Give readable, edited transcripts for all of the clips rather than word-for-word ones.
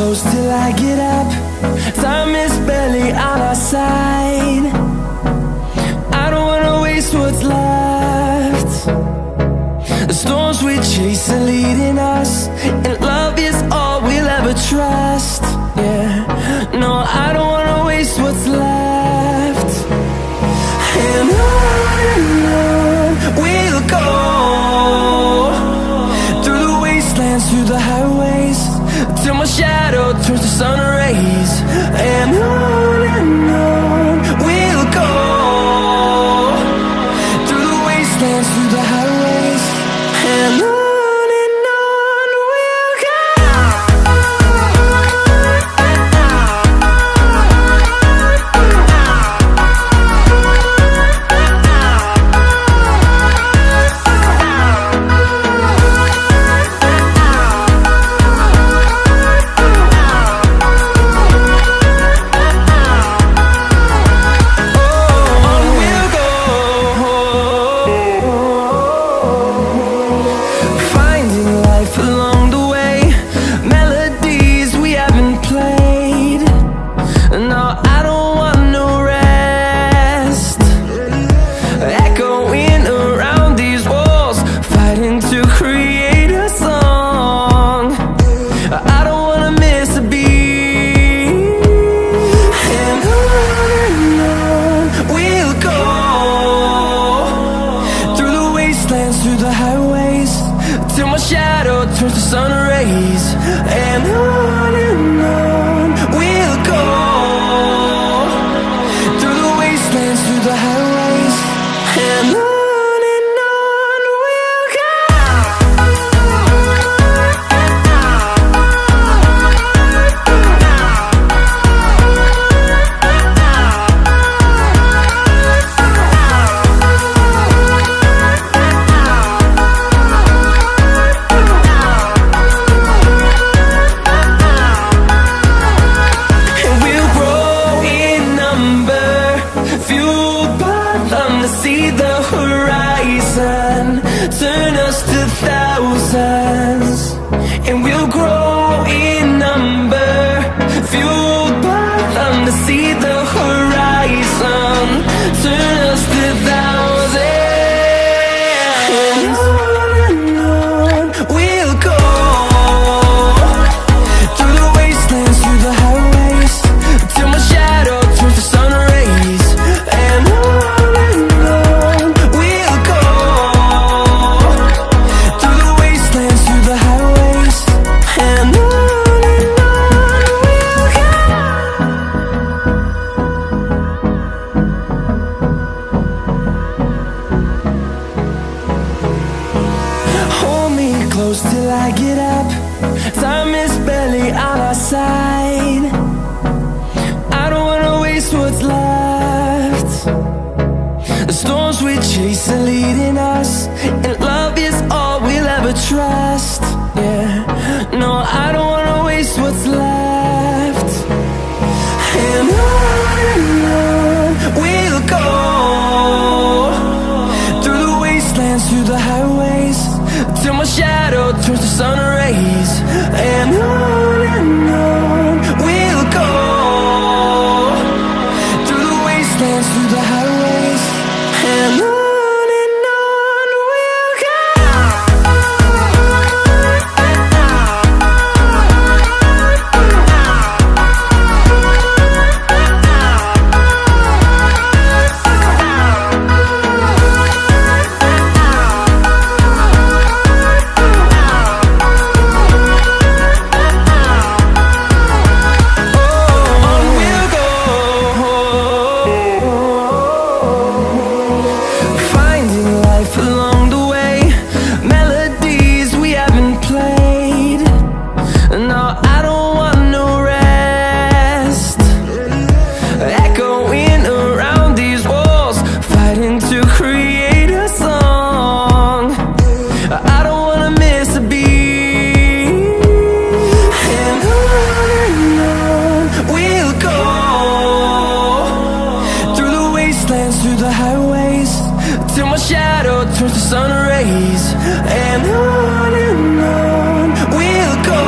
close till I get up. Time is barely on our side. I don't wanna waste what's left. The storms we chase are leading us, and love is all we'll ever trust. Yeah, no, I don't wanna waste what's left. And on we'll go, through the wastelands, through the highways, till my shadow turns to sun rays. And on we'll go, through the wastelands, through the highways, and on we'll go. Through the highways, till my shadow turns to sun rays. And on we'll go, through the wastelands, through the highways, and on we'll go. See the horizon turn us to thousands, and we'll grow in number, fueled by them. To see the horizon turn us to thousands, and on we'll go, through the wastelands, through the highways, till my shadow turns to sun rays. And close till I get up. Time is barely on our side. I don't wanna waste what's left. The storms we chase are leading us, and love is all we'll ever trust. Yeah, no, I don't wanna waste what's left. And on we'll go, through the wastelands, through the highways, till my shadow turns to sun rays. And on we'll go, through the wastelands, through the highways, and on we'll go. turns to sun rays, and on we'll go,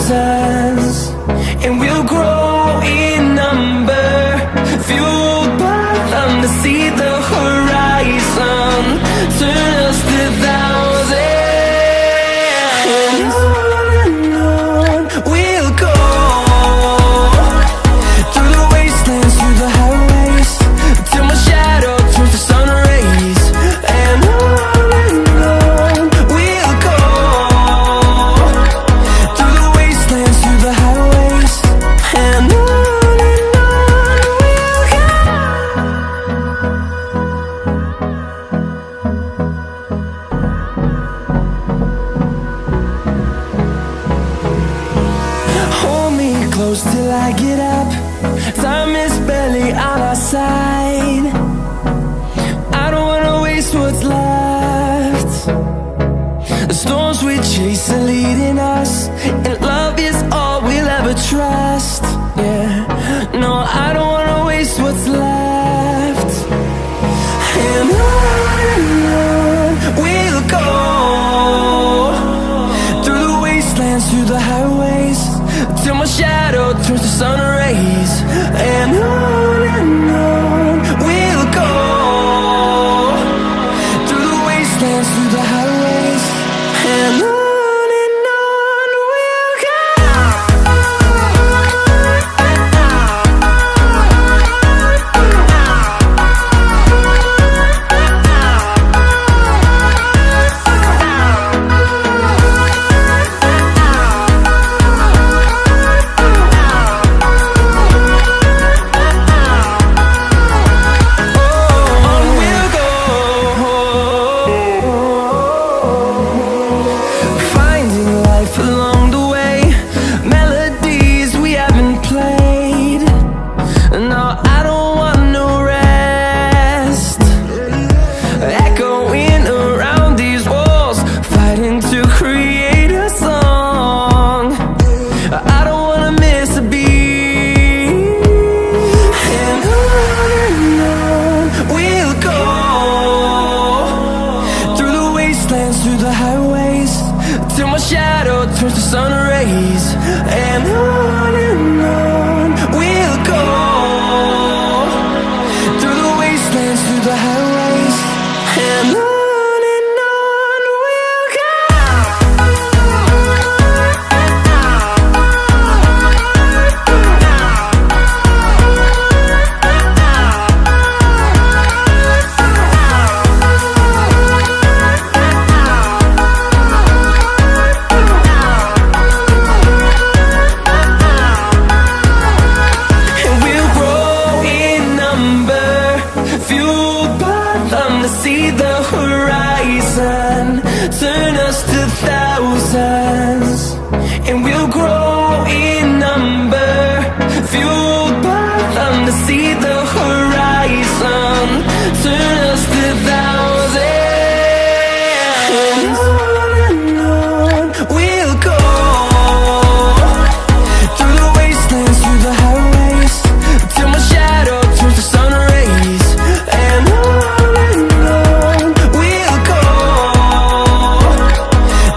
thousands, and we'll grow in number, fueled by them to see the horizon, turn us to thousands. And on we'll go, through the wastelands, through the highways, till my shadow turns to sun rays. And on we'll go, through the wastelands, through the highways. And on we'll go. Hold me close till I get up. Time is barely on our side. I don't wanna waste what's left. The storms we chase are leading us, and love is all we'll ever trust. Yeah, no, I don't wanna waste what's left. And on we'll go, through the wastelands, through the highways, till my shadow turns to sun rays. And on we'll go, through the wastelands, through the highways. And on we'll go. Finding life along the way, melodies we haven't played. No, I don't want no rest. Echoing around these walls, fighting to create a song. I don't wanna miss a beat. And on we'll go, through the wastelands, through the highways, till my shadow turns to sun rays. And on we'll go, through the wastelands, through the highways. And on we'll go. And we'll grow in number, fueled by them to see the horizon, turn us to thousands. And we'll grow in number, fueled by them to see the horizon, turn us to thousands. And on we'll go, through the wastelands, through the highways, till my shadow turns to sun rays. And on we'll go,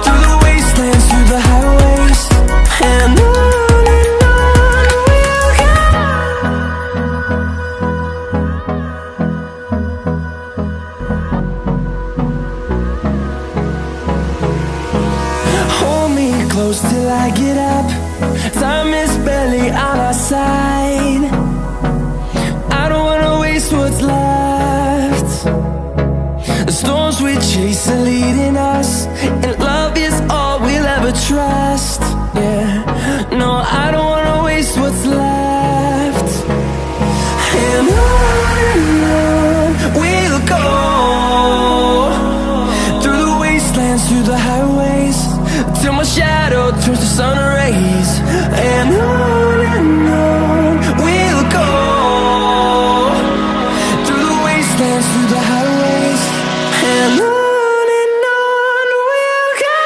through the wastelands, through the highways. And on we'll go. Hold me close till I get up. Time is barely on our side. I don't wanna waste what's left. The storms we chase are leading us, and love is all we'll ever trust. Yeah, no, I don't wanna waste what's left. And on we'll go, through the wastelands, through the highways, till my shadow turns to sun rays. And on we'll go, through the wastelands, through the highways. And on we'll go.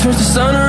turns to sun